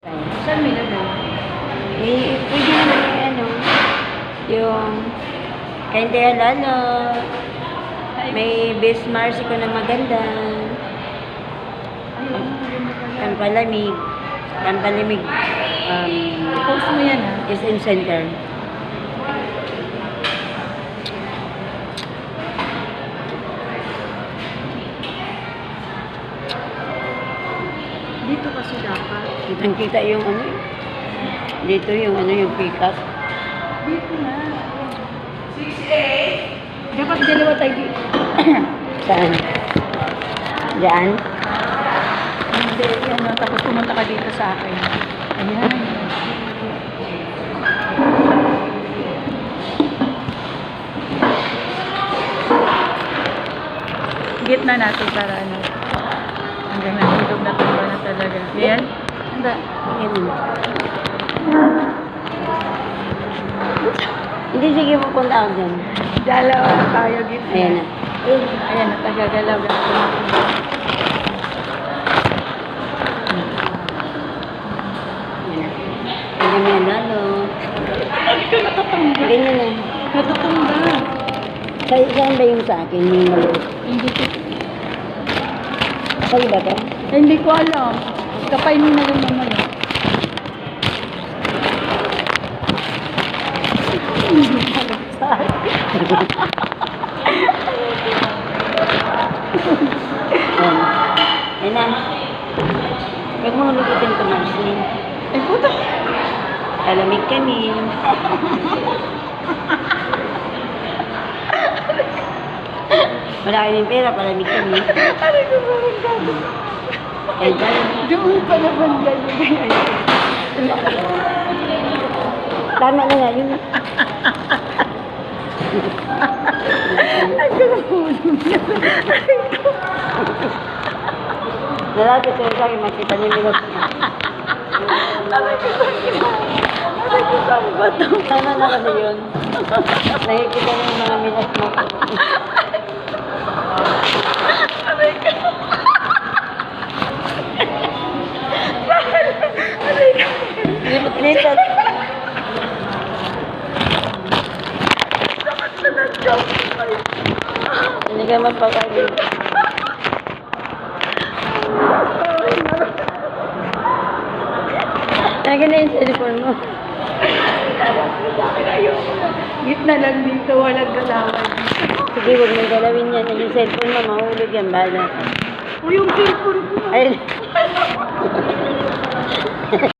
Saan may lalo? Pwede naman yung yung Kainteya Lalo. May best Marcy ko na maganda. Pampalamig. Pampalamig. I-post mo yan SM Center. Dito kasi dapat. Kitang-kita yung dito yung yung pick-up. Dito na. 6'8". Dapat dalawa tayo dito. Saan? Diyan? Hindi, yan na. Tapos pumunta ka dito sa akin. Ayan. Gitna natin para hanggang nahulog na tumba na talaga. Ayan. Handa. Hindi, sige mo punta ako dyan. Dalawa tayo gitna. Ayan na. Ayan na, tagagalaw. Ayan na. Lalo. Ganyan na. Natutumba. Saan ba yung sa akin? Yung maliit? Hindi ko. Sa'yo ba to? Hindi ko alam. Kapay mo na lang mamaya. Hindi ko alam sa akin. Ayan na. Huwag mong lugutin ito, Marcy. Eh, puta. Palamig kami. Wala kaming pera, palamig kami. Ano ko ba ang gagawin? Eh, dahil. Doon pa naman dahil ganyan. Tama na nga yun. Ang gagawin niya. Nalapit ko sa akin, makita niyo nila. Aray ko sa ba ito? Tama na kasi yun. Nakikita niyo yung mga minas mo. Aray ko. Aray ko. Lipat. Dapat na nag-job. Hindi ka magpapagod. Talaga na yung cellphone mo. Gitna lang dito, walang galawan. Sige, huwag mong galawin yan. Yung cellphone mo, mahulog yan. Bahala. O yung cellphone ko. Ay.